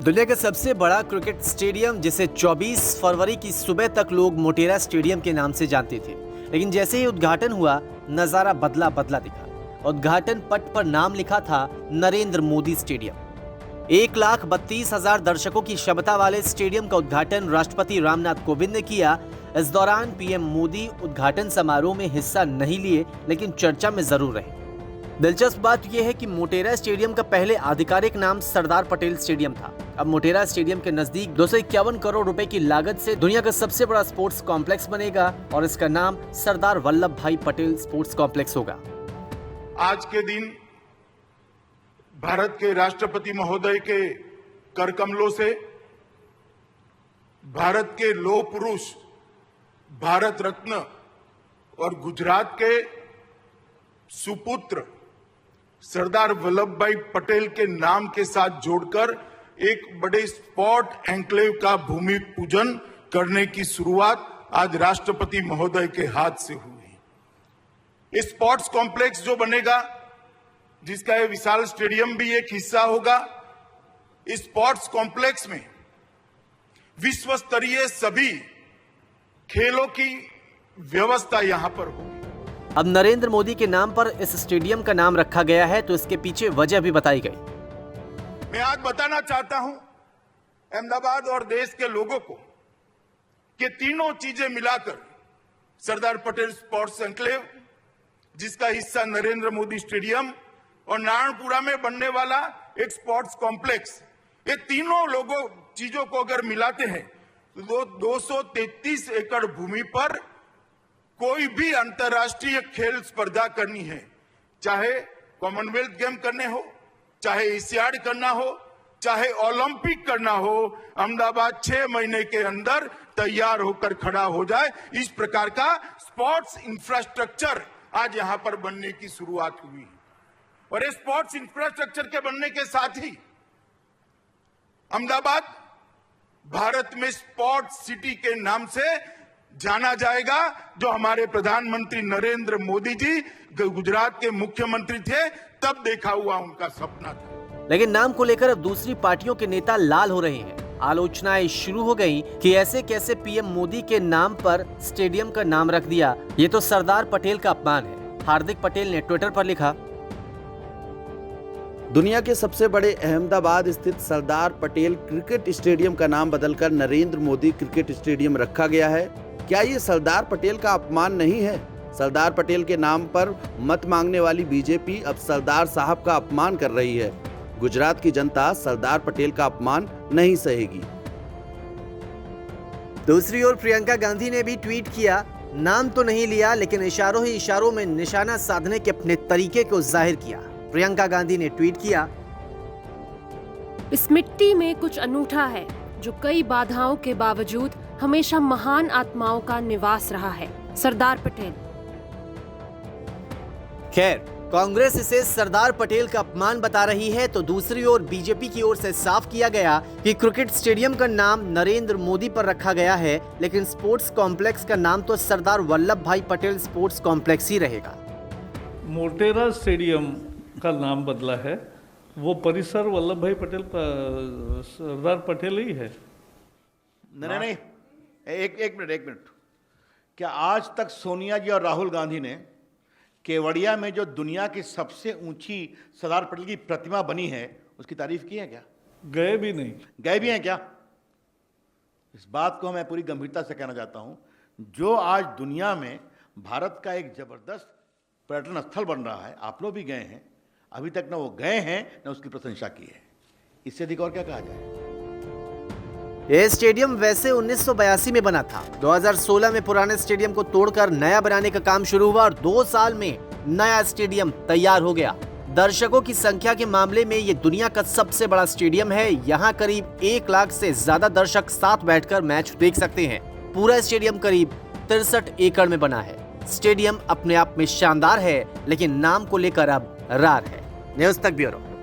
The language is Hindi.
दुनिया का सबसे बड़ा क्रिकेट स्टेडियम जिसे 24 फरवरी की सुबह तक लोग मोटेरा स्टेडियम के नाम से जानते थे, लेकिन जैसे ही उद्घाटन हुआ नजारा बदला दिखा। उद्घाटन पट पर नाम लिखा था नरेंद्र मोदी स्टेडियम। 1,32,000 दर्शकों की क्षमता वाले स्टेडियम का उद्घाटन राष्ट्रपति रामनाथ कोविंद ने किया। इस दौरान पीएम मोदी उद्घाटन समारोह में हिस्सा नहीं लिए, लेकिन चर्चा में जरूर रहे। दिलचस्प बात यह है कि मोटेरा स्टेडियम का पहले आधिकारिक नाम सरदार पटेल स्टेडियम था। अब मोटेरा स्टेडियम के नजदीक 251 करोड़ रुपए की लागत से दुनिया का सबसे बड़ा स्पोर्ट्स कॉम्प्लेक्स बनेगा और इसका नाम सरदार वल्लभ भाई पटेल स्पोर्ट्स कॉम्प्लेक्स होगा। आज के दिन भारत के राष्ट्रपति महोदय के कर कमलों से भारत के लौह पुरुष, भारत रत्न और गुजरात के सुपुत्र सरदार वल्लभ भाई पटेल के नाम के साथ जोड़कर एक बड़े स्पोर्ट एन्क्लेव का भूमि पूजन करने की शुरुआत आज राष्ट्रपति महोदय के हाथ से हुई। इस स्पोर्ट्स कॉम्प्लेक्स जो बनेगा, जिसका ये विशाल स्टेडियम भी एक हिस्सा होगा, इस स्पोर्ट्स कॉम्प्लेक्स में विश्व स्तरीय सभी खेलों की व्यवस्था यहां पर होगी। अब नरेंद्र मोदी के नाम पर इस स्टेडियम का नाम रखा गया है, तो इसके पीछे वजह भी बताई गई। मैं आज बताना चाहता हूं अहमदाबाद और देश के लोगों को कि तीनों चीजें मिलाकर सरदार पटेल स्पोर्ट्स एन्क्लेव, जिसका हिस्सा नरेंद्र मोदी स्टेडियम और नारायणपुरा में बनने वाला एक स्पोर्ट्स कॉम्प्लेक्स, ये तीनों चीजों को अगर मिलाते हैं तो 233 एकड़ भूमि पर कोई भी अंतर्राष्ट्रीय खेल स्पर्धा करनी है, चाहे कॉमनवेल्थ गेम करने हो, चाहे एशियाड करना हो, चाहे ओलंपिक करना हो, अहमदाबाद 6 महीने के अंदर तैयार होकर खड़ा हो जाए। इस प्रकार का स्पोर्ट्स इंफ्रास्ट्रक्चर आज यहां पर बनने की शुरुआत हुई और इस स्पोर्ट्स इंफ्रास्ट्रक्चर के बनने के साथ ही अहमदाबाद भारत में स्पोर्ट्स सिटी के नाम से जाना जाएगा, जो हमारे प्रधानमंत्री नरेंद्र मोदी जी गुजरात के मुख्यमंत्री थे तब देखा हुआ उनका सपना था। लेकिन नाम को लेकर अब दूसरी पार्टियों के नेता लाल हो रहे हैं। आलोचनाएं शुरू हो गई कि ऐसे कैसे पीएम मोदी के नाम पर स्टेडियम का नाम रख दिया, ये तो सरदार पटेल का अपमान है। हार्दिक पटेल ने ट्विटर पर लिखा, दुनिया के सबसे बड़े अहमदाबाद स्थित सरदार पटेल क्रिकेट स्टेडियम का नाम बदलकर नरेंद्र मोदी क्रिकेट स्टेडियम रखा गया है। क्या ये सरदार पटेल का अपमान नहीं है? सरदार पटेल के नाम पर मत मांगने वाली बीजेपी अब सरदार साहब का अपमान कर रही है। गुजरात की जनता सरदार पटेल का अपमान नहीं सहेगी। दूसरी ओर प्रियंका गांधी ने भी ट्वीट किया, नाम तो नहीं लिया लेकिन इशारों ही इशारों में निशाना साधने के अपने तरीके को जाहिर किया। प्रियंका गांधी ने ट्वीट किया, इस मिट्टी में कुछ अनूठा है जो कई बाधाओं के बावजूद हमेशा महान आत्माओं का निवास रहा है, सरदार पटेल। खैर, कांग्रेस इसे सरदार पटेल का अपमान बता रही है, तो दूसरी ओर बीजेपी की ओर से साफ किया गया कि क्रिकेट स्टेडियम का नाम नरेंद्र मोदी पर रखा गया है, लेकिन स्पोर्ट्स कॉम्प्लेक्स का नाम तो सरदार वल्लभ भाई पटेल स्पोर्ट्स कॉम्प्लेक्स ही रहेगा। मोटेरा स्टेडियम का नाम बदला है, वो परिसर वल्लभ भाई पटेल का सरदार पटेल ही है। नहीं, एक मिनट। क्या आज तक सोनिया जी और राहुल गांधी ने केवड़िया में जो दुनिया की सबसे ऊंची सरदार पटेल की प्रतिमा बनी है उसकी तारीफ की है क्या? गए भी नहीं। गए भी हैं क्या? इस बात को मैं पूरी गंभीरता से कहना चाहता हूं। जो आज दुनिया में भारत का एक जबरदस्त पर्यटन स्थल बन रहा है, आप लोग भी गए हैं, अभी तक न वो गए हैं न उसकी प्रशंसा की है। इससे अधिक और क्या कहा जाए? यह स्टेडियम वैसे 1982 में बना था। 2016 में पुराने स्टेडियम को तोड़कर नया बनाने का काम शुरू हुआ और 2 साल में नया स्टेडियम तैयार हो गया। दर्शकों की संख्या के मामले में ये दुनिया का सबसे बड़ा स्टेडियम है। यहाँ करीब 1 लाख से ज्यादा दर्शक साथ बैठकर मैच देख सकते हैं। पूरा स्टेडियम करीब 63 एकड़ में बना है। स्टेडियम अपने आप में शानदार है, लेकिन नाम को लेकर अब रार है। न्यूज़ तक ब्यूरो।